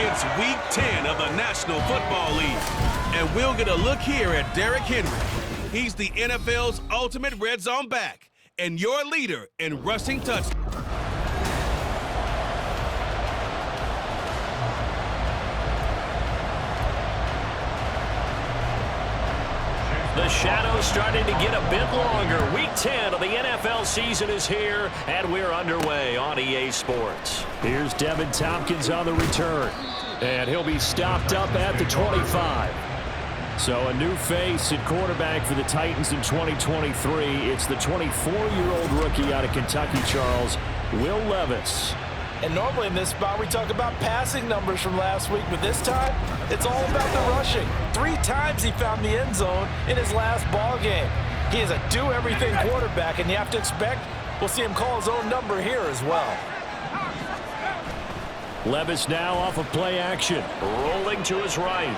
It's Week 10 of the National Football League, and we'll get a look here at Derrick Henry. He's the NFL's ultimate red zone back and your leader in rushing touchdowns. The shadow's starting to get a bit longer. Week 10 of the NFL season is here, and we're underway on EA Sports. Here's Devin Tompkins on the return, and he'll be stopped up at the 25. So a new face at quarterback for the Titans in 2023. It's the 24-year-old rookie out of Kentucky, Charles, Will Levis. And normally in this spot, we talk about passing numbers from last week, but this time, it's all about the rushing. 3 times he found the end zone in his last ball game. He is a do-everything quarterback, and you have to expect we'll see him call his own number here as well. Levis now off of play action, rolling to his right.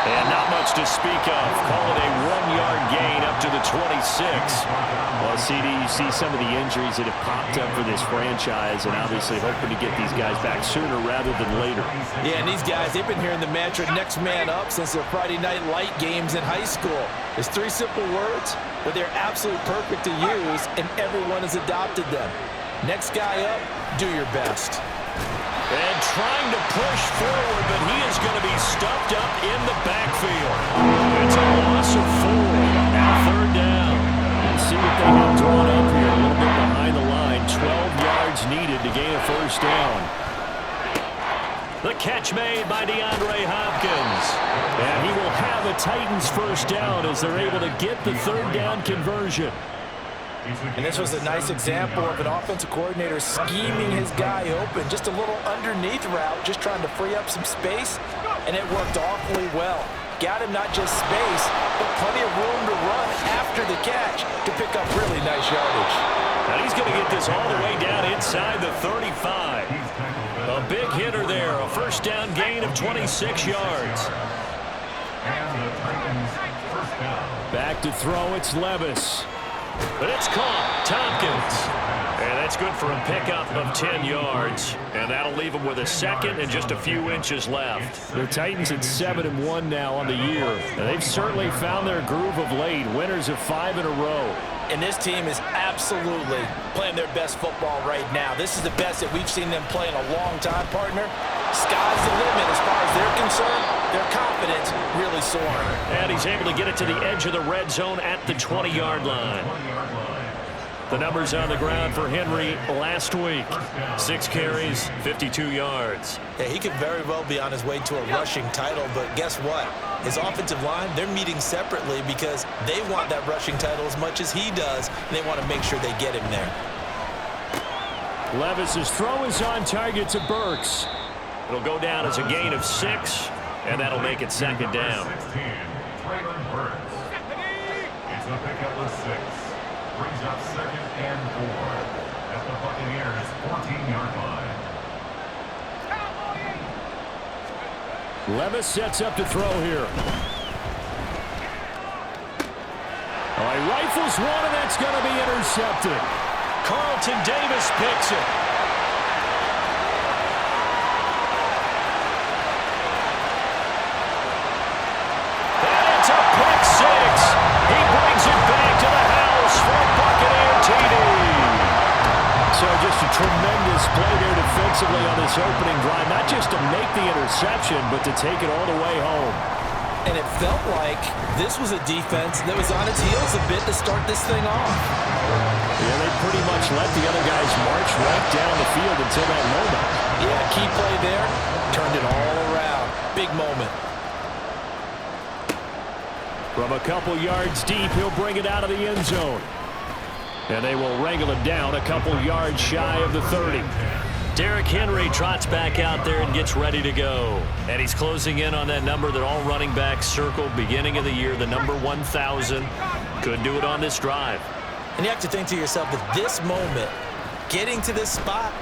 And not much to speak of. Call it a 1-yard gain up to the 26. Well, CD, you see some of the injuries that have popped up for this franchise, and obviously hoping to get these guys back sooner rather than later. Yeah, and these guys, they've been hearing the mantra next man up since their Friday night light games in high school. It's 3 simple words, but they're absolutely perfect to use, and everyone has adopted them. Next guy up, do your best. And trying to push forward, but he is going to be stuffed up in the backfield. It's a loss of 4. Now 3rd down. Let's see what they have drawn up here. A little bit behind the line. 12 yards needed to gain a 1st down. The catch made by DeAndre Hopkins. And he will have a Titans 1st down as they're able to get the 3rd down conversion. And this was a nice example of an offensive coordinator scheming his guy open. Just a little underneath route, just trying to free up some space, and it worked awfully well. Got him not just space, but plenty of room to run after the catch to pick up really nice yardage. And he's going to get this all the way down inside the 35. A big hitter there, a 1st down gain of 26 yards. Back to throw, it's Levis. But it's caught. Tompkins. And that's good for a pickup of 10 yards. And that'll leave him with a 2nd and just a few inches left. The Titans at 7-1 now on the year. And they've certainly found their groove of late. Winners of 5 in a row. And this team is absolutely playing their best football right now. This is the best that we've seen them play in a long time, partner. Sky's the limit as far as they're concerned. Their confidence really soaring. And he's able to get it to the edge of the red zone at the 20-yard line. The numbers on the ground for Henry last week. 6 carries, 52 yards. Yeah, he could very well be on his way to a rushing title, but guess what? His offensive line, they're meeting separately because they want that rushing title as much as he does, and they want to make sure they get him there. Levis's throw is on target to Burks. It'll go down as a gain of 6, and that'll make it 2nd down. It's a pickup of 6. Brings up 2nd and 4 at the Buccaneers 14-yard line. Levis sets up to throw here. He rifles one, and that's going to be intercepted. Carlton Davis picks it. And it's a pick 6. He brings it back to the house for a Buccaneer TD. So just a tremendous play there defensively on this opening drive. Not just to make the interception, but to take it all the way home. And it felt like this was a defense that was on its heels a bit to start this thing off. Yeah, they pretty much let the other guys march right down the field until that moment. Yeah, key play there. Turned it all around. Big moment. From a couple yards deep, he'll bring it out of the end zone. And they will wrangle it down a couple yards shy of the 30. Derrick Henry trots back out there and gets ready to go. And he's closing in on that number that all running backs circled beginning of the year, the number 1,000. Couldn't do it on this drive. And you have to think to yourself, at this moment, getting to this spot,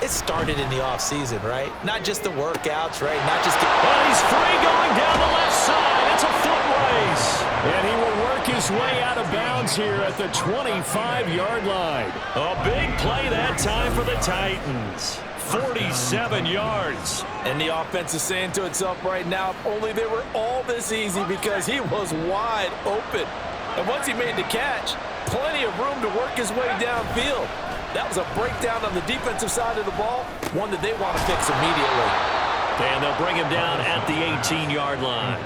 it started in the offseason, right? Not just the workouts, right? Not just get... But he's free going down the left side. It's a foot race. space. And he will work his way out of bounds here at the 25-yard line. A big play that time for the Titans. 47 yards. And the offense is saying to itself right now, if only they were all this easy, because he was wide open. And once he made the catch, plenty of room to work his way downfield. That was a breakdown on the defensive side of the ball, one that they want to fix immediately. And they'll bring him down at the 18-yard line.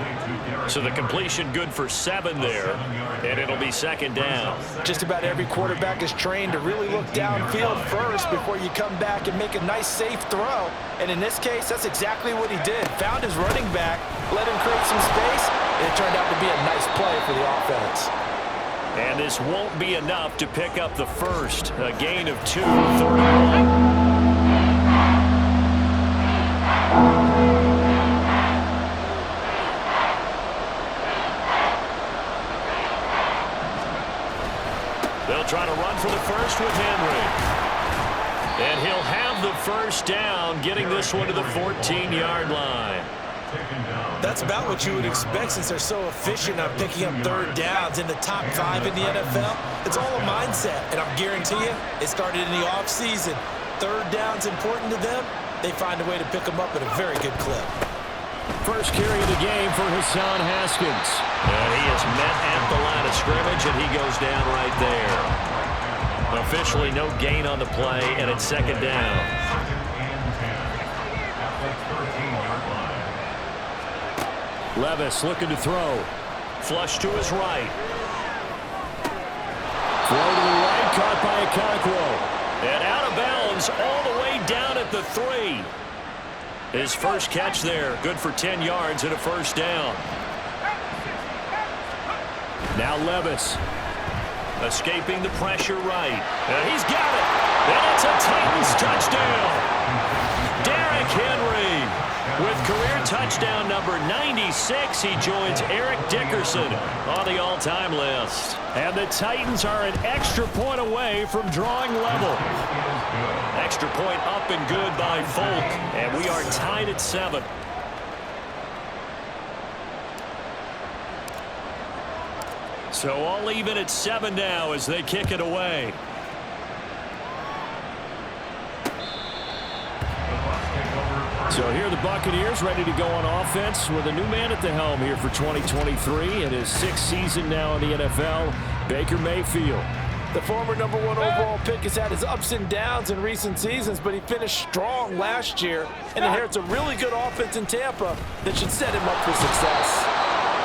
So the completion good for 7 there, and it'll be second down. Just about every quarterback is trained to really look downfield first before you come back and make a nice, safe throw. And in this case, that's exactly what he did. Found his running back, let him create some space, and it turned out to be a nice play for the offense. And this won't be enough to pick up the first. A gain of 2, 31. They'll try to run for the first with Henry. And he'll have the first down, getting this one to the 14-yard line. That's about what you would expect since they're so efficient on picking up third downs in the top 5 in the NFL. It's all a mindset, and I'll guarantee you it started in the offseason. Third down's important to them. They find a way to pick them up at a very good clip. First carry of the game for Hassan Haskins. And he is met at the line of scrimmage, and he goes down right there. Officially no gain on the play, and it's second down. Levis looking to throw. Flush to his right. Throw to the right, caught by Okonkwo. And out of bounds all the way down at the 3. His first catch there, good for 10 yards and a first down. Now Levis. Escaping the pressure right. And he's got it. And it's a Titans touchdown. Derrick Henry. With career touchdown number 96, he joins Eric Dickerson on the all-time list. And the Titans are an extra point away from drawing level. Extra point up and good by Folk, and we are tied at 7. So all even at 7 now as they kick it away. So here are the Buccaneers ready to go on offense with a new man at the helm here for 2023 and his 6th season now in the NFL, Baker Mayfield. The former number 1 overall pick has had his ups and downs in recent seasons, but he finished strong last year and inherits a really good offense in Tampa that should set him up for success.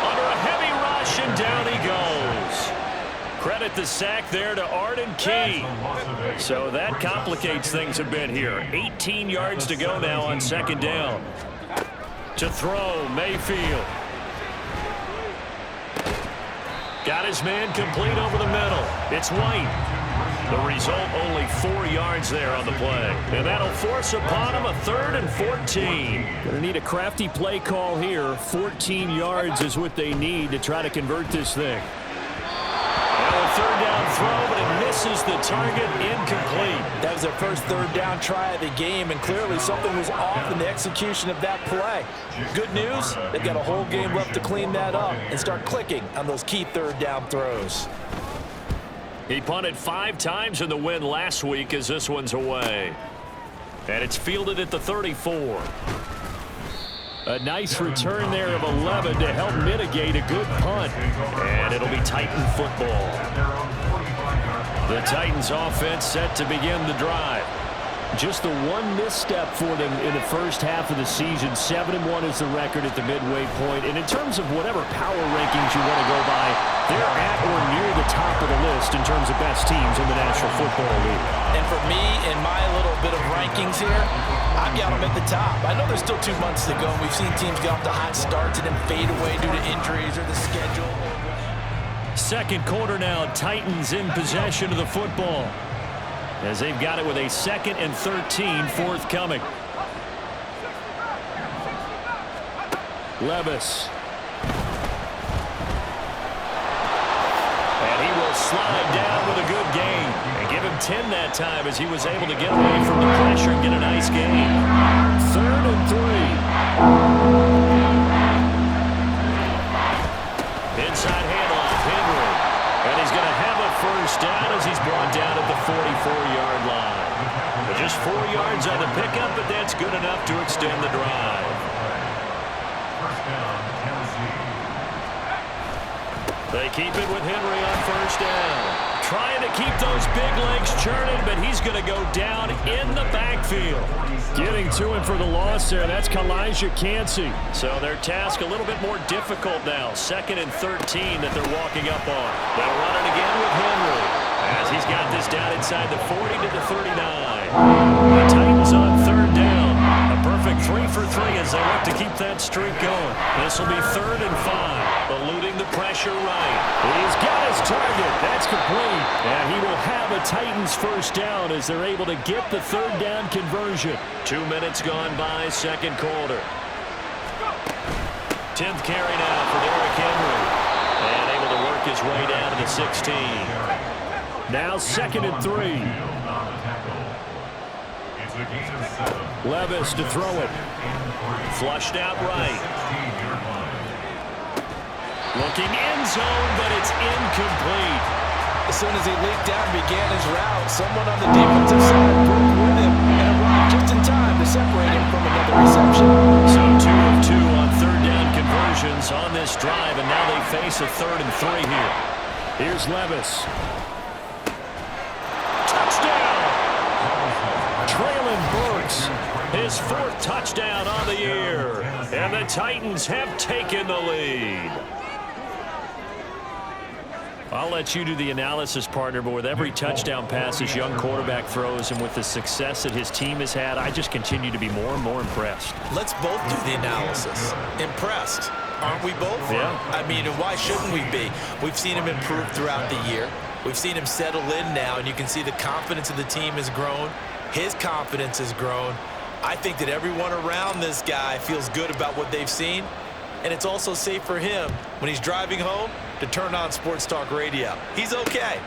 Under a heavy rush, and down he goes. Credit the sack there to Arden Key. So that complicates things a bit here. 18 yards to go now on second down. To throw, Mayfield. Got his man complete over the middle. It's White. The result, only 4 yards there on the play. And that'll force upon him a 3rd and 14. Gonna need a crafty play call here. 14 yards is what they need to try to convert this thing. Now a 3rd down throw, but it misses the target, incomplete. That was their first 3rd down try of the game, and clearly something was off in the execution of that play. Good news, they've got a whole game left to clean that up and start clicking on those key 3rd down throws. He punted 5 times in the win last week as this one's away. And it's fielded at the 34. A nice return there of 11 to help mitigate a good punt. And it'll be Titan football. The Titans offense set to begin the drive. Just the one misstep for them in the first half of the season. 7-1 is the record at the midway point. And in terms of whatever power rankings you want to go by, they're at or near the top of the list in terms of best teams in the National Football League. And for me, in my little bit of rankings here, I've got them at the top. I know there's still 2 months to go, and we've seen teams get off to hot starts and then fade away due to injuries or the schedule. Second quarter now, Titans in possession of the football, as they've got it with a 2nd and 13 forthcoming. Levis. And he will slide down with a good gain. And give him 10 that time as he was able to get away from the pressure and get a nice gain. 3rd and 3. yards on the pickup, but that's good enough to extend the drive. First down, Tennessee. They keep it with Henry on first down. Trying to keep those big legs churning, but he's going to go down in the backfield. Getting to him for the loss there. That's Kalijah Cansey. So their task a little bit more difficult now. 2nd and 13 that they're walking up on. They'll run it again with Henry as he's got this down inside the 40 to the 39. The Titans on 3rd down. A perfect 3 for 3 as they look to keep that streak going. This will be 3rd and 5. Eluding the pressure right. He's got his target. That's complete. And he will have a Titans first down as they're able to get the 3rd down conversion. 2 minutes gone by, 2nd quarter. 10th carry now for Derrick Henry. And able to work his way down to the 16. Now 2nd and 3. It's a gain of 7. Levis to throw it. Flushed out right. Looking end zone, but it's incomplete. As soon as he leaped down and began his route, someone on the defensive side broke with him and arrived just in time to separate him from another reception. So 2 of 2 on 3rd down conversions on this drive, and now they face a 3rd and 3 here. Here's Levis. Touchdown! Traylon Burks, his 4th touchdown on the year. And the Titans have taken the lead. I'll let you do the analysis, partner, but with every touchdown pass this young quarterback throws and with the success that his team has had, I just continue to be more and more impressed. Let's both do the analysis. Impressed, aren't we both? Yeah. I mean, and why shouldn't we be? We've seen him improve throughout the year. We've seen him settle in now, and you can see the confidence of the team has grown. His confidence has grown. I think that everyone around this guy feels good about what they've seen, and it's also safe for him when he's driving home to turn on Sports Talk Radio. He's okay.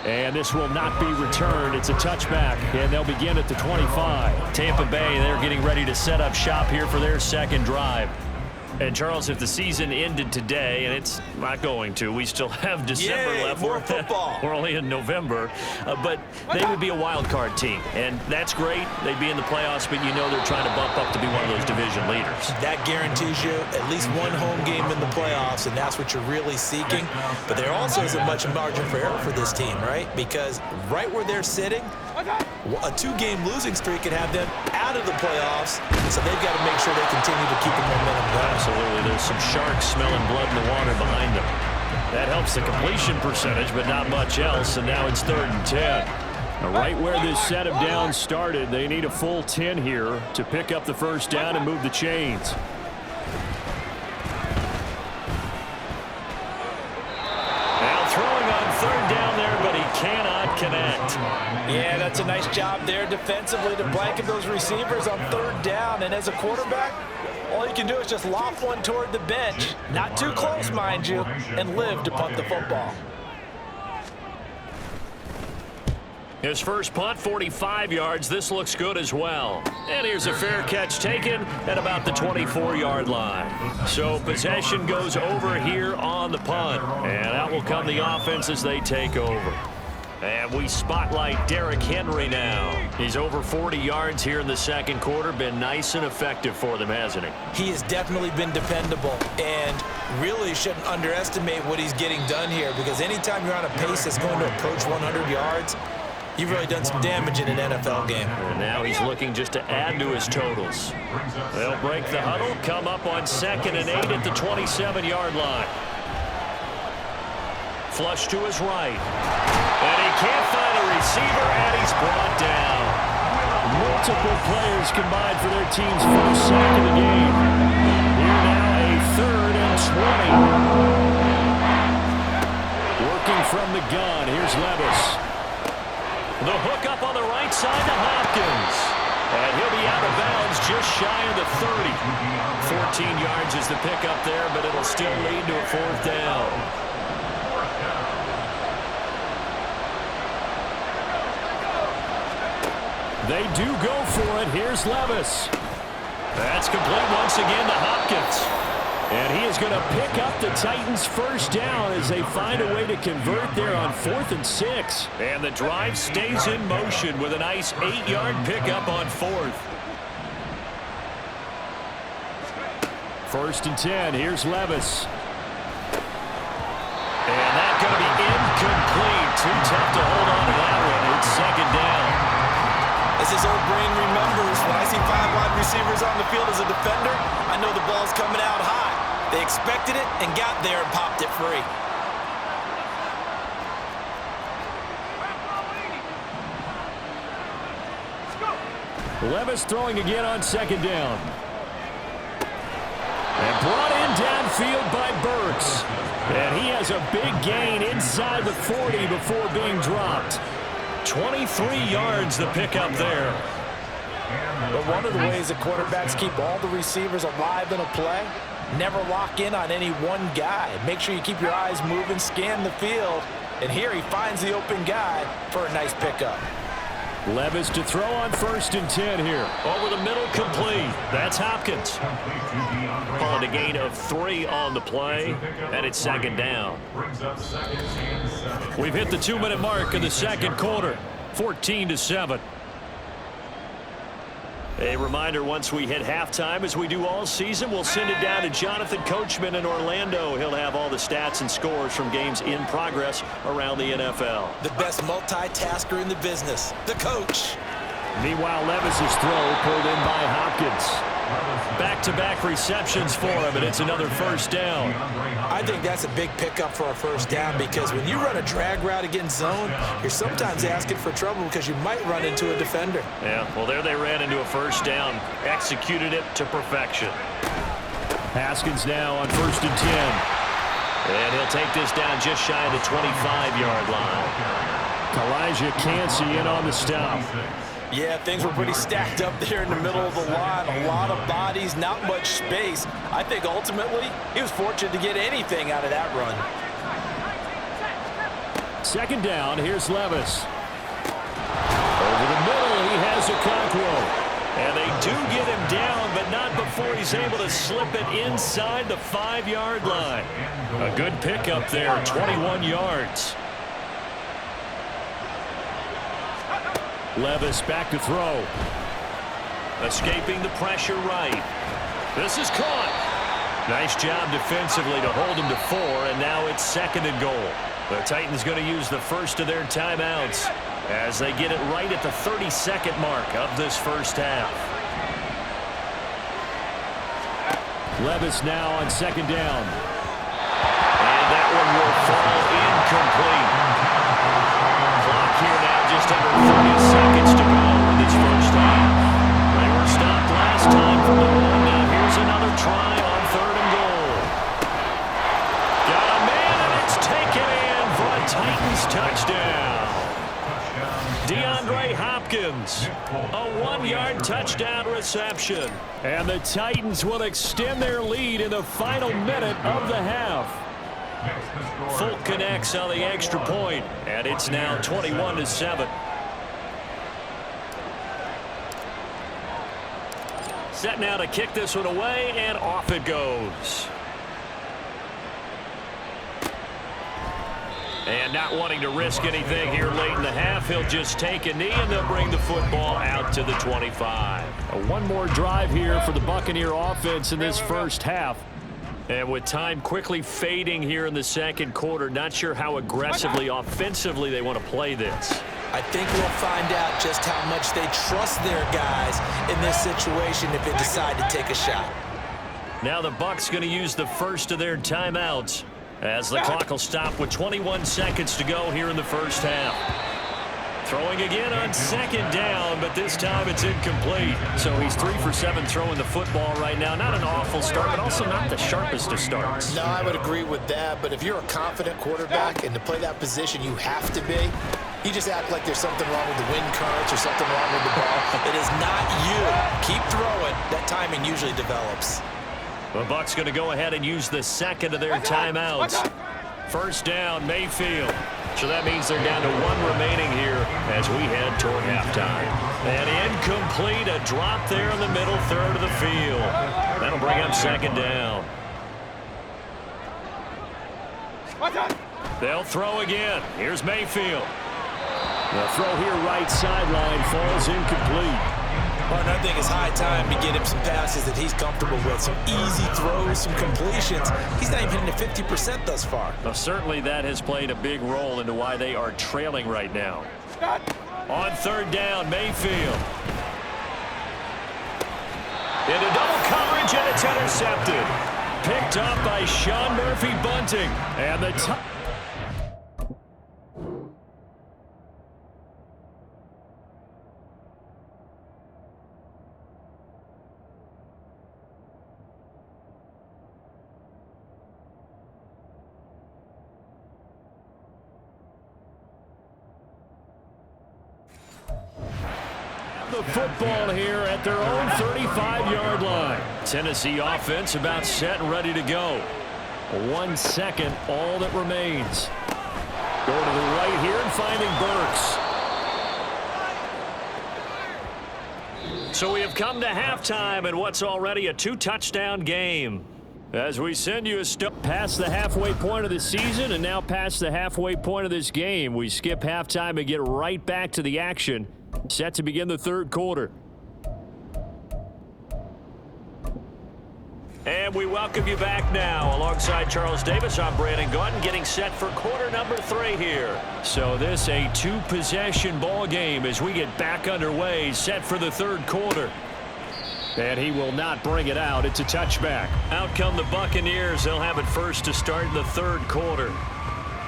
And this will not be returned. It's a touchback, and they'll begin at the 25. Tampa Bay, they're getting ready to set up shop here for their 2nd drive. And, Charles, if the season ended today, and it's not going to, we still have December Yay, left. more football. We're only in November. But they would be a wild card team, and that's great. They'd be in the playoffs, but you know they're trying to bump up to be one of those division leaders. That guarantees you at least one home game in the playoffs, and that's what you're really seeking. But there also isn't much margin for error for this team, right? Because right where they're sitting, a 2-game losing streak could have them out of the playoffs, so they've got to make sure they continue to keep the momentum going. Absolutely. There's some sharks smelling blood in the water behind them. That helps the completion percentage, but not much else, and now it's 3rd and 10. Now, right where this set of downs started, they need a full 10 here to pick up the first down and move the chains. Now throwing on 3rd down there, but he cannot connect. Yeah, that's a nice job there defensively to blanket those receivers on 3rd down. And as a quarterback, all you can do is just loft one toward the bench. Not too close, mind you, and live to punt the football. His first punt, 45 yards. This looks good as well. And here's a fair catch taken at about the 24-yard line. So possession goes over here on the punt. And out will come the offense as they take over. And we spotlight Derrick Henry now. He's over 40 yards here in the 2nd quarter. Been nice and effective for them, hasn't he? He has definitely been dependable, and really shouldn't underestimate what he's getting done here, because anytime you're on a pace that's going to approach 100 yards, you've really done some damage in an NFL game. And now he's looking just to add to his totals. They'll break the huddle, come up on 2nd and 8 at the 27-yard line. Flush to his right. And he can't find a receiver, and he's brought down. Multiple players combined for their team's first sack of the game. Here now a 3rd and 20. Working from the gun, here's Levis. The hook up on the right side to Hopkins. And he'll be out of bounds just shy of the 30. 14 yards is the pickup there, but it'll still lead to a 4th down. They do go for it. Here's Levis. That's complete once again to Hopkins. And he is going to pick up the Titans' first down as they find a way to convert there on 4th and 6. And the drive stays in motion with a nice 8-yard pickup on 4th. 1st and 10. Here's Levis. And that's going to be incomplete. Too tough to hold on to that one. It's 2nd down. As his old brain remembers, when I see 5 wide receivers on the field as a defender, I know the ball's coming out high. They expected it and got there and popped it free. Levis throwing again on 2nd down. And brought in downfield by Burks. And he has a big gain inside the 40 before being dropped. 23 yards the pickup there. But one of the ways that quarterbacks keep all the receivers alive in a play, never lock in on any one guy. Make sure you keep your eyes moving, scan the field. And here he finds the open guy for a nice pickup. Levis to throw on 1st and 10 here. Over the middle, complete. That's Hopkins. Calling a gain of 3 on the play, and it's 2nd down. We've hit the 2-minute mark in the 2nd quarter, 14-7. A reminder, once we hit halftime, as we do all season, we'll send it down to Jonathan Coachman in Orlando. He'll have all the stats and scores from games in progress around the NFL. The best multitasker in the business, the coach. Meanwhile, Levis's throw pulled in by Hopkins. Back-to-back receptions for him, and it's another 1st down. I think that's a big pickup for a 1st down because when you run a drag route against zone, you're sometimes asking for trouble because you might run into a defender. Yeah, well, there they ran into a 1st down. Executed it to perfection. Haskins now on 1st and 10. And he'll take this down just shy of the 25-yard line. Elijah Cansey in on the stop. Yeah, things were pretty stacked up there in the middle of the line. A lot of bodies, not much space. I think ultimately he was fortunate to get anything out of that run. 2nd down, here's Levis. Over the middle, he has Okonkwo. And they do get him down, but not before he's able to slip it inside the 5-yard line. A good pickup there, 21 yards. Levis back to throw. Escaping the pressure right. This is caught. Nice job defensively to hold him to 4, and now it's 2nd and goal. The Titans going to use the first of their timeouts as they get it right at the 32nd mark of this 1st half. Levis now on 2nd down. And that one will fall incomplete. Clock here now just under 30 seconds to go in this 1st half. They were stopped last time from the run. Now here's another try on 3rd and goal. Got a man, and it's taken in for a Titans touchdown. DeAndre Hopkins, a 1-yard touchdown reception. And the Titans will extend their lead in the final minute of the half. Folk connects on the extra point, and it's now 21-7. Set now to kick this one away, and off it goes. And not wanting to risk anything here late in the half, he'll just take a knee, and they'll bring the football out to the 25. One more drive here for the Buccaneer offense in this 1st half. And with time quickly fading here in the 2nd quarter, not sure how aggressively, offensively they want to play this. I think we'll find out just how much they trust their guys in this situation if they decide to take a shot. Now the Bucs going to use the first of their timeouts as the clock will stop with 21 seconds to go here in the 1st half. Throwing again on 2nd down, but this time it's incomplete. So he's 3 for 7 throwing the football right now. Not an awful start, but also not the sharpest of starts. No, I would agree with that, but if you're a confident quarterback and to play that position you have to be, you just act like there's something wrong with the wind currents or something wrong with the ball. It is not you. Keep throwing. That timing usually develops. The Bucs going to go ahead and use the 2nd of their timeouts. 1st down, Mayfield. So that means they're down to 1 remaining here as we head toward halftime. And incomplete, a drop there in the middle 3rd of the field. That'll bring up 2nd down. They'll throw again. Here's Mayfield. The throw here right sideline falls incomplete. Well, I think it's high time to get him some passes that he's comfortable with. Some easy throws, some completions. He's not even hitting the 50% thus far. Well, certainly that has played a big role into why they are trailing right now. On third down, Mayfield. Into double coverage, and it's intercepted. Picked up by Sean Murphy-Bunting. And the top. The football here at their own 35-yard line. Tennessee offense about set and ready to go. 1 second, all that remains. Going to the right here and finding Burks. So we have come to halftime in what's already a 2-touchdown game. As we send you a step past the halfway point of the season and now past the halfway point of this game, we skip halftime and get right back to the action. Set to begin the third quarter. And we welcome you back now. Alongside Charles Davis, I'm Brandon Gaudin, getting set for quarter number 3 here. So this a 2-possession ball game as we get back underway, set for the third quarter. And he will not bring it out. It's a touchback. Out come the Buccaneers. They'll have it first to start in the third quarter.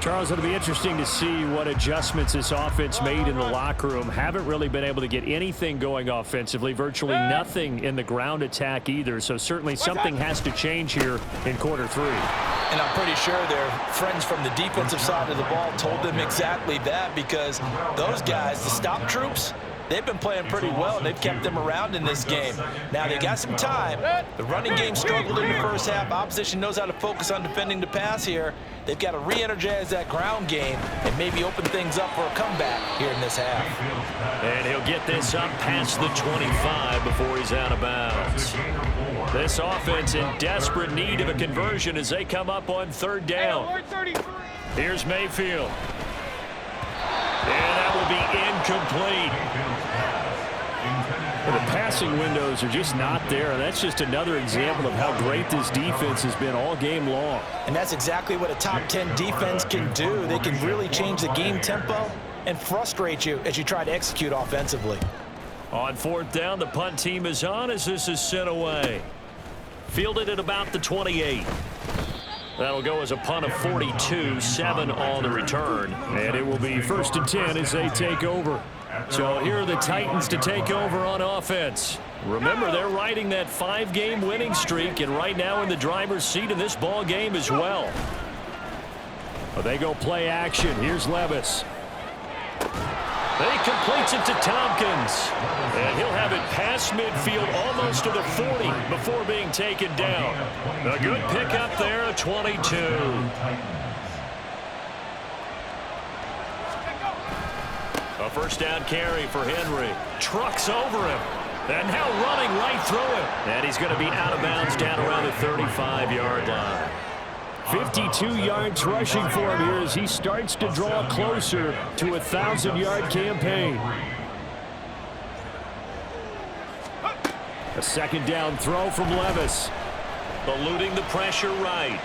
Charles, it'll be interesting to see what adjustments this offense made in the locker room. Haven't really been able to get anything going offensively, virtually nothing in the ground attack either. So certainly something has to change here in quarter 3. And I'm pretty sure their friends from the defensive side of the ball told them exactly that, because those guys, the stop troops, they've been playing pretty well, and they've kept them around in this game. Now, they got some time. The running game struggled in the first half. Opposition knows how to focus on defending the pass here. They've got to re-energize that ground game and maybe open things up for a comeback here in this half. And he'll get this up past the 25 before he's out of bounds. This offense in desperate need of a conversion as they come up on third down. Here's Mayfield. And that will be incomplete. The passing windows are just not there. That's just another example of how great this defense has been all game long. And that's exactly what a top 10 defense can do. They can really change the game tempo and frustrate you as you try to execute offensively. On fourth down, the punt team is on as this is sent away. Fielded at about the 28. That'll go as a punt of 42, 7 on the return. And it will be 1st and 10 as they take over. So here are the Titans to take over on offense. Remember, they're riding that 5-game winning streak, and right now in the driver's seat in this ball game as well. Well, they go play action. Here's Levis. He completes it to Tompkins. And he'll have it past midfield almost to the 40 before being taken down. A good pickup there, a 22. A first down carry for Henry. Trucks over him. And now running right through him. And he's going to be out of bounds down around the 35-yard line. 52 yards rushing for him here as he starts to draw closer to a 1,000-yard campaign. A second down throw from Levis. Eluding the pressure right.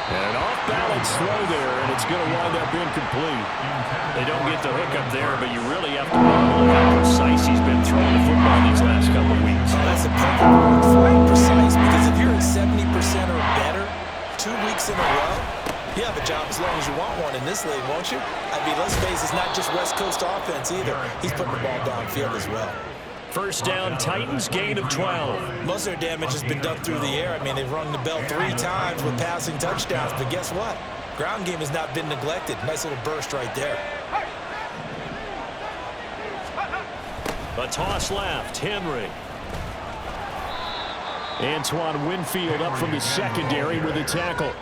And an off-balance throw there, and it's going to wind up incomplete. They don't get the hook up there, but you really have to marvel at how precise he's been throwing the football these last couple of weeks. That's a perfect word for it, precise, because if you're at 70% or better 2 weeks in a row, you have a job as long as you want one in this league, won't you? I mean, let's face it, it's not just West Coast offense either. He's putting the ball downfield as well. First down, Titans, gain of 12. Most of their damage has been done through the air. I mean, they've rung the bell 3 times with passing touchdowns, but guess what? Ground game has not been neglected. Nice little burst right there. A toss left, Henry. Antoine Winfield up from the secondary with a tackle.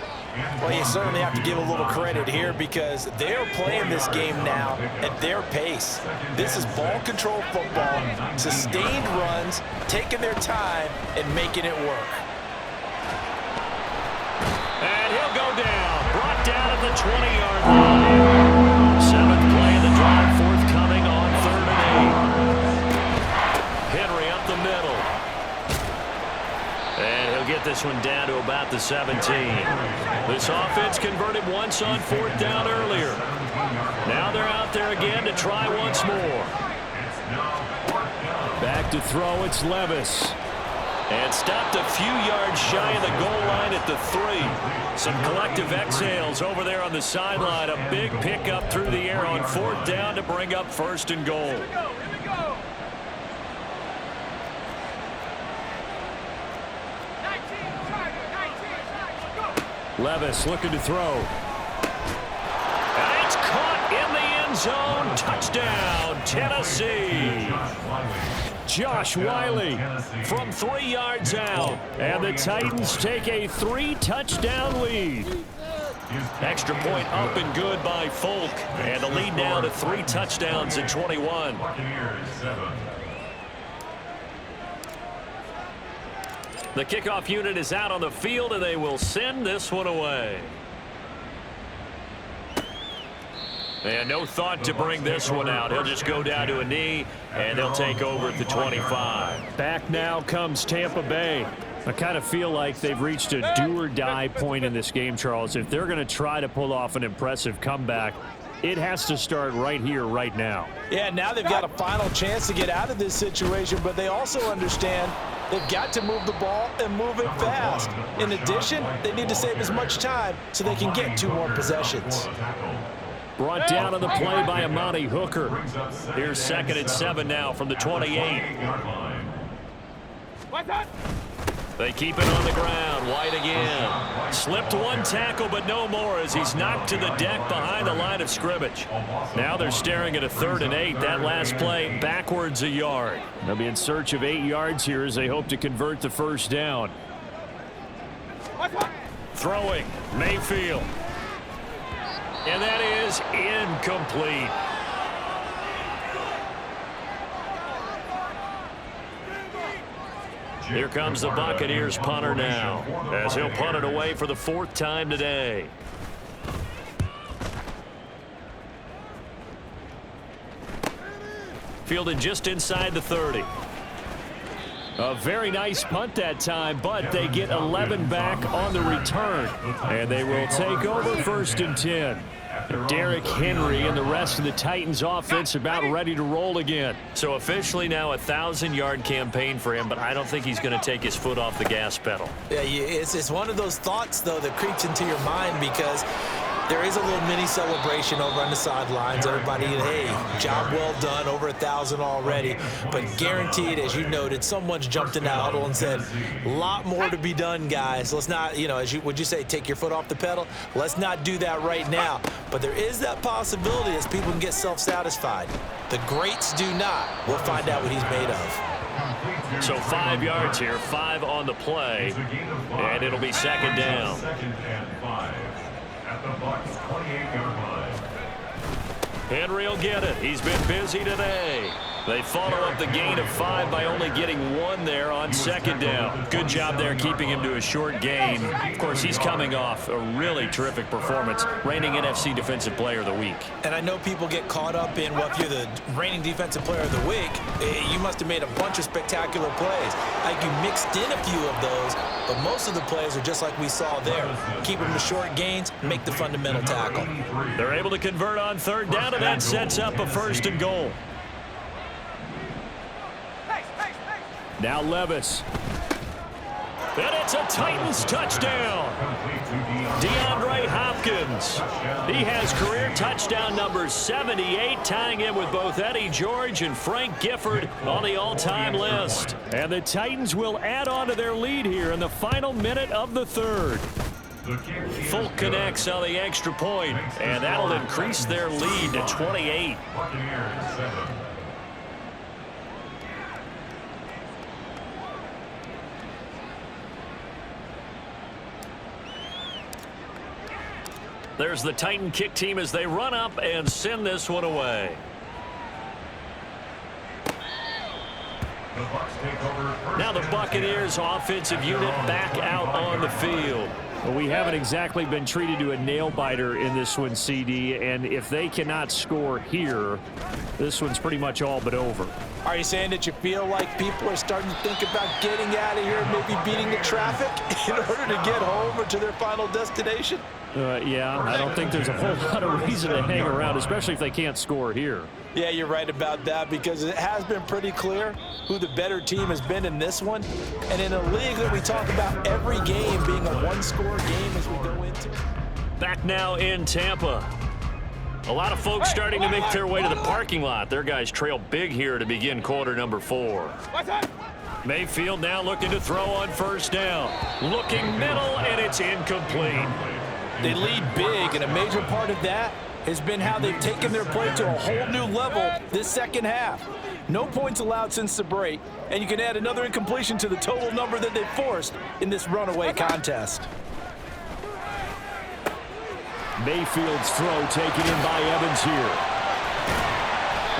Well, you certainly have to give a little credit here because they're playing this game now at their pace. This is ball control football, sustained runs, taking their time and making it work. And he'll go down. Brought down at the 20-yard line. 7th play of the drive, forthcoming on 3rd and 8. Henry up the middle. And he'll get this one down to about the 17. This offense converted once on 4th down earlier. Now they're out there again to try once more. Back to throw, it's Levis. And stopped a few yards shy of the goal line at the 3. Some collective exhales over there on the sideline. A big pickup through the air on 4th down to bring up 1st and goal. Levis looking to throw. And it's caught in the end zone. Touchdown, Tennessee. Josh Wiley From 3 yards out. and the Titans take a 3-touchdown lead. Extra point up and good by Folk. And the lead now to 3 touchdowns in 21. The kickoff unit is out on the field, and they will send this one away. And no thought to bring this one out. He'll just go down to a knee, and they'll take over at the 25. Back now comes Tampa Bay. I kind of feel like they've reached a do-or-die point in this game, Charles. If they're going to try to pull off an impressive comeback, it has to start right here, right now. Yeah, now they've got a final chance to get out of this situation, but they also understand they've got to move the ball and move it fast. In addition, they need to save as much time so they can get 2 more possessions. Brought down on the play by Amani Hooker. Here's 2nd and 7 now from the 28. They keep it on the ground. White again. Slipped 1 tackle, but no more as he's knocked to the deck behind the line of scrimmage. Now they're staring at a 3rd and 8. That last play backwards a yard. They'll be in search of 8 yards here as they hope to convert the 1st down. Throwing, Mayfield. And that is incomplete. Here comes the Buccaneers punter now, as he'll punt it away for the 4th time today. Fielded just inside the 30. A very nice punt that time, but they get 11 back on the return. And they will take over 1st and 10. Derrick Henry and the rest of the Titans offense about ready to roll again. So officially now a 1,000-yard campaign for him, but I don't think he's going to take his foot off the gas pedal. Yeah, it's one of those thoughts, though, that creeps into your mind because there is a little mini celebration over on the sidelines. Everybody, hey, job well done, over 1,000 already. But guaranteed, as you noted, someone's jumped in that huddle and said, a lot more to be done, guys. Let's not, would you say, take your foot off the pedal? Let's not do that right now. But there is that possibility as people can get self-satisfied. The greats do not. We'll find out what he's made of. So 5 yards here, 5 on the play, and it'll be 2nd down. The Bucs 28-yard line. Henry will get it. He's been busy today. They follow up the gain of 5 by only getting 1 there on 2nd down. Good job there keeping him to a short gain. Of course, he's coming off a really terrific performance, reigning NFC Defensive Player of the Week. And I know people get caught up in, well, if you're the reigning Defensive Player of the Week, you must have made a bunch of spectacular plays. Like you mixed in a few of those, but most of the plays are just like we saw there. Keep them to short gains, make the fundamental tackle. They're able to convert on 3rd down, and that sets up a 1st and goal. Now Levis. And it's a Titans touchdown. DeAndre Hopkins. He has career touchdown number 78, tying in with both Eddie George and Frank Gifford on the all-time list. And the Titans will add on to their lead here in the final minute of the 3rd. Folk connects on the extra point, and that'll increase their lead to 28. There's the Titan kick team as they run up and send this one away. Now the Buccaneers offensive unit back out on the field. Well, we haven't exactly been treated to a nail-biter in this one, CD, and if they cannot score here, this one's pretty much all but over. Are you saying that you feel like people are starting to think about getting out of here and maybe beating the traffic in order to get home or to their final destination? Yeah, I don't think there's a whole lot of reason to hang around, especially if they can't score here. Yeah, you're right about that, because it has been pretty clear who the better team has been in this one. And in a league that we talk about every game being a one-score game as we go into. Back now in Tampa. A lot of folks starting to make their way to the parking lot. Their guys trail big here to begin quarter number 4. Mayfield now looking to throw on first down. Looking middle, and it's incomplete. They lead big, and a major part of that has been how they've taken their play to a whole new level this second half. No points allowed since the break, and you can add another incompletion to the total number that they've forced in this runaway contest. Mayfield's throw taken in by Evans here.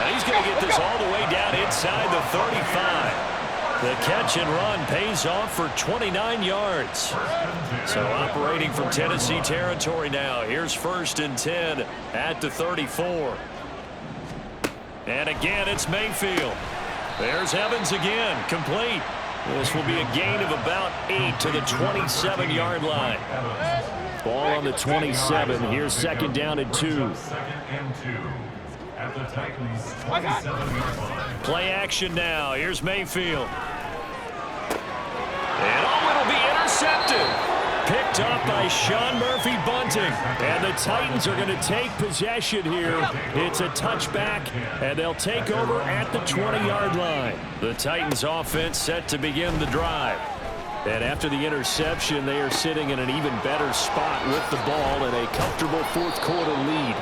And he's going to get this all the way down inside the 35. The catch and run pays off for 29 yards. So operating from Tennessee territory now. Here's 1st and 10 at the 34. And again, it's Mayfield. There's Evans again, complete. This will be a gain of about 8 to the 27-yard line. Ball on the 27. Here's 2nd down and 2. 2nd and 2 at the Titans' 27-yard line. Play action now. Here's Mayfield. And it'll be intercepted. Picked up by Sean Murphy-Bunting. And the Titans are going to take possession here. It's a touchback, and they'll take over at the 20-yard line. The Titans offense set to begin the drive. And after the interception, they are sitting in an even better spot with the ball and a comfortable 4th quarter lead.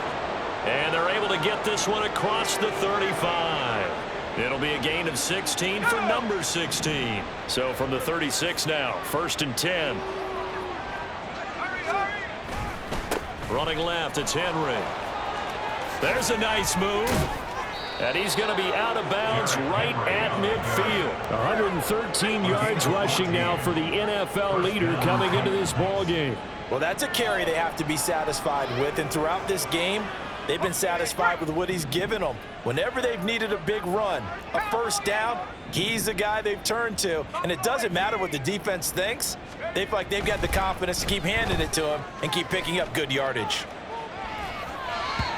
And they're able to get this one across the 35. It'll be a gain of 16 for number 16. So from the 36 now, 1st and 10. Running left, it's Henry. There's a nice move. And he's going to be out of bounds right at midfield. 113 yards rushing now for the NFL leader coming into this ball game. Well, that's a carry they have to be satisfied with, and throughout this game, they've been satisfied with what he's given them. Whenever they've needed a big run, a first down, he's the guy they've turned to. And it doesn't matter what the defense thinks. They feel like they've got the confidence to keep handing it to him and keep picking up good yardage.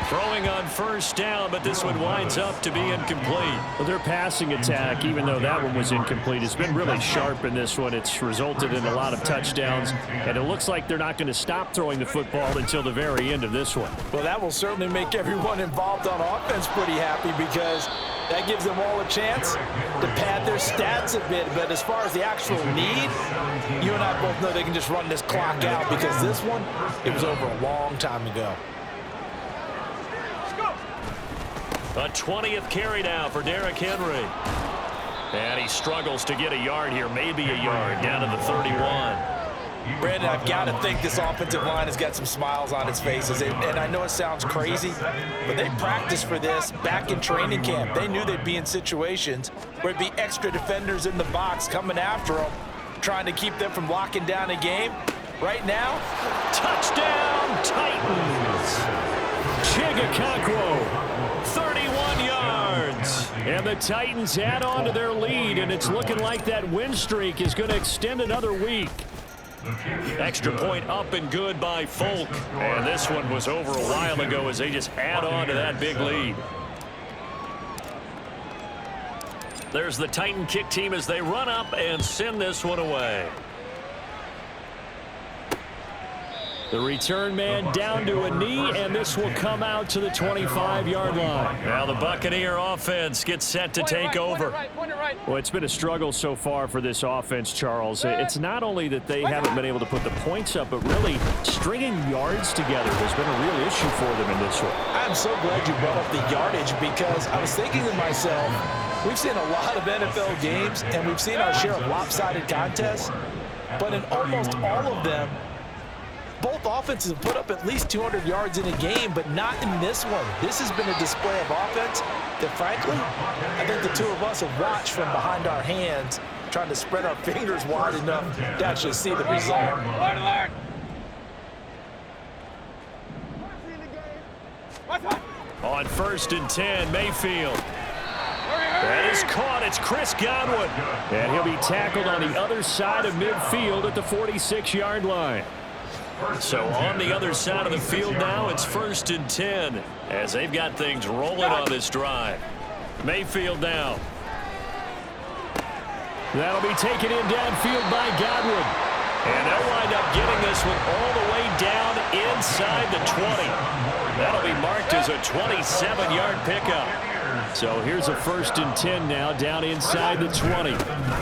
Throwing on first down, but this one winds up to be incomplete. Well, their passing attack, even though that one was incomplete, has been really sharp in this one. It's resulted in a lot of touchdowns, and it looks like they're not going to stop throwing the football until the very end of this one. Well, that will certainly make everyone involved on offense pretty happy, because that gives them all a chance to pad their stats a bit. But as far as the actual need, you and I both know they can just run this clock out, because this one, it was over a long time ago. A 20th carry now for Derrick Henry. And he struggles to get a yard here, maybe a yard, down to the 31. Brandon, I've got to think this offensive line has got some smiles on its faces. And I know it sounds crazy, but they practiced for this back in training camp. They knew they'd be in situations where it'd be extra defenders in the box coming after them, trying to keep them from locking down a game. Right now, touchdown Titans! Chigakakwo. 31 yards. And the Titans add on to their lead, and it's looking like that win streak is going to extend another week. Extra point up and good by Folk. And this one was over a while ago as they just add on to that big lead. There's the Titan kick team as they run up and send this one away. The return man down to a knee, and this will come out to the 25-yard line. Now the Buccaneer offense gets set to take over. Well, it's been a struggle so far for this offense, Charles. It's not only that they haven't been able to put the points up, but really stringing yards together has been a real issue for them in this one. I'm so glad you brought up the yardage, because I was thinking to myself, we've seen a lot of NFL games, and we've seen our share of lopsided contests, but in almost all of them, both offenses have put up at least 200 yards in a game, but not in this one. This has been a display of offense that, frankly, I think the two of us have watched from behind our hands, trying to spread our fingers wide enough to actually see the result. On 1st and 10, Mayfield. That is caught. It's Chris Godwin. And he'll be tackled on the other side of midfield at the 46-yard line. So on the other side of the field now, it's 1st and 10 as they've got things rolling on this drive. Mayfield now. That'll be taken in downfield by Godwin. And they'll wind up getting this one all the way down inside the 20. That'll be marked as a 27-yard pickup. So here's a 1st and 10 now down inside the 20.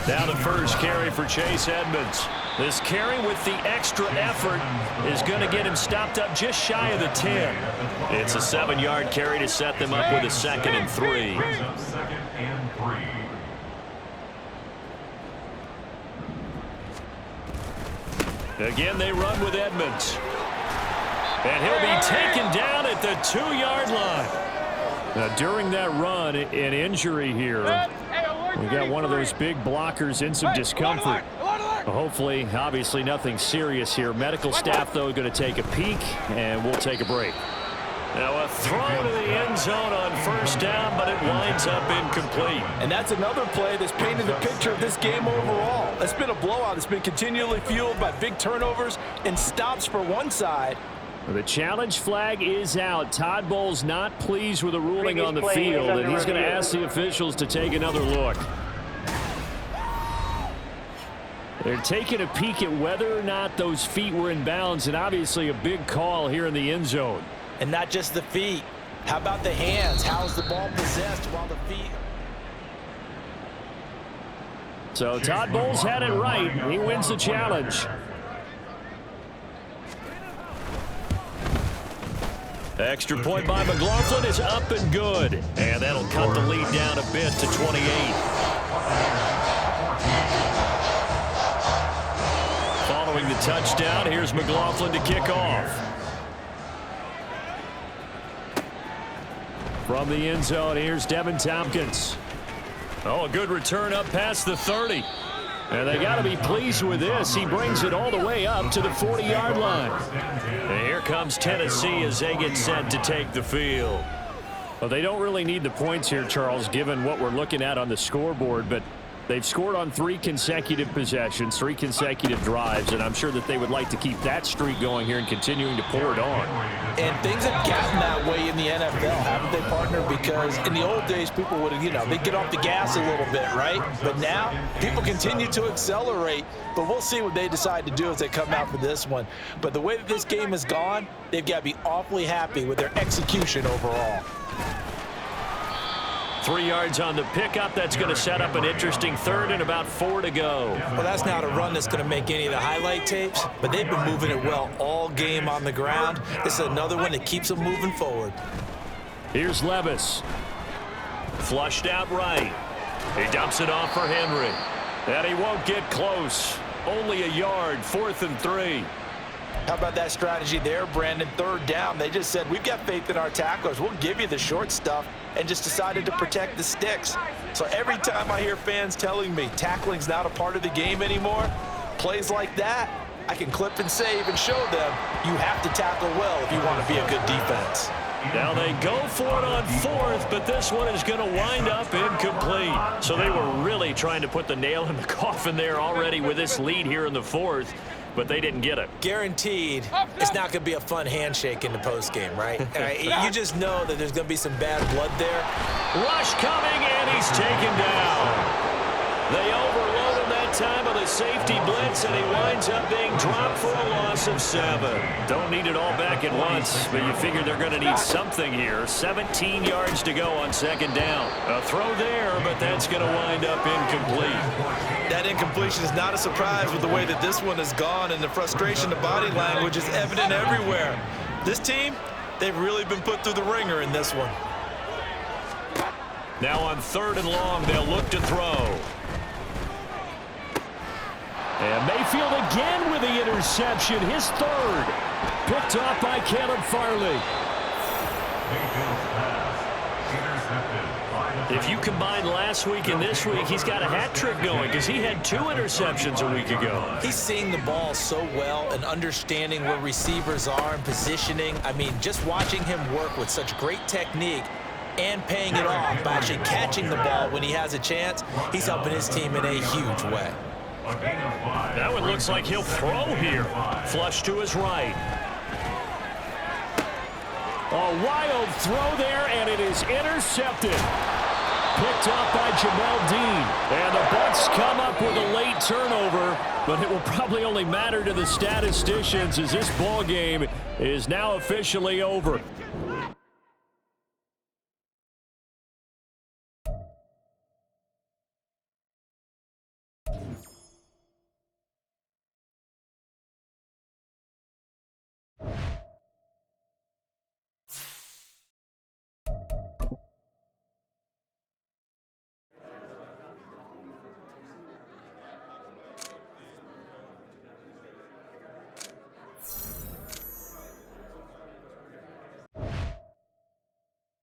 Now the first carry for Chase Edmonds. This carry with the extra effort is going to get him stopped up just shy of the 10. It's a 7-yard carry to set them up with a 2nd and 3. Again, they run with Edmonds. And he'll be taken down at the 2-yard line. Now, during that run, an injury here. We got one of those big blockers in some discomfort. Hopefully, obviously, nothing serious here. Medical staff, though, going to take a peek, and we'll take a break. Now a throw to the end zone on 1st down, but it winds up incomplete. And that's another play that's painted the picture of this game overall. It's been a blowout. It's been continually fueled by big turnovers and stops for one side. The challenge flag is out. Todd Bowles not pleased with the ruling on the field, and he's going to ask the officials to take another look. They're taking a peek at whether or not those feet were in bounds, and obviously a big call here in the end zone. And not just the feet. How about the hands? How's the ball possessed while the feet... So Todd Bowles had it right. He wins the challenge. Extra point by McLaughlin is up and good. And that'll cut the lead down a bit to 28. Following the touchdown, here's McLaughlin to kick off. From the end zone, here's Devin Tompkins. Oh, a good return up past the 30. And they got to be pleased with this. He brings it all the way up to the 40-yard line. And here comes Tennessee as they get set to take the field. Well, they don't really need the points here, Charles, given what we're looking at on the scoreboard, but they've scored on 3 consecutive possessions, 3 consecutive drives, and I'm sure that they would like to keep that streak going here and continuing to pour it on. And things have gotten that way in the NFL, haven't they, partner? Because in the old days, people would, they'd get off the gas a little bit, right? But now, people continue to accelerate, but we'll see what they decide to do as they come out for this one. But the way that this game has gone, they've got to be awfully happy with their execution overall. 3 yards on the pickup. That's going to set up an interesting 3rd and about 4 to go. Well, that's not a run that's going to make any of the highlight tapes, but they've been moving it well all game on the ground. This is another one that keeps them moving forward. Here's Levis. Flushed out right. He dumps it off for Henry. And he won't get close. Only a yard, 4th and 3. How about that strategy there, Brandon? 3rd down. They just said, we've got faith in our tacklers. We'll give you the short stuff, and just decided to protect the sticks. So every time I hear fans telling me tackling's not a part of the game anymore, plays like that, I can clip and save and show them you have to tackle well if you want to be a good defense. Now they go for it on 4th, but this one is going to wind up incomplete. So they were really trying to put the nail in the coffin there already with this lead here in the 4th. But they didn't get it. Guaranteed, it's not going to be a fun handshake in the postgame, right? You just know that there's going to be some bad blood there. Rush coming, and he's taken down. They overload him that time with a safety blitz, and he winds up being dropped for a loss of 7. Don't need it all back at once, but you figure they're going to need something here. 17 yards to go on 2nd down. A throw there, but that's going to wind up incomplete. That incompletion is not a surprise with the way that this one has gone, and the frustration, the body language is evident everywhere. This team, they've really been put through the ringer in this one. Now on 3rd and long, they'll look to throw. And Mayfield again with the interception, his 3rd. Picked off by Caleb Farley. If you combine last week and this week, he's got a hat trick going because he had 2 interceptions a week ago. He's seeing the ball so well and understanding where receivers are and positioning. I mean, just watching him work with such great technique and paying it off by actually catching the ball when he has a chance, he's helping his team in a huge way. That one looks like he'll throw here. Flush to his right. A wild throw there, and it is intercepted. Picked off by Jamel Dean. And the Bucs come up with a late turnover, but it will probably only matter to the statisticians as this ball game is now officially over.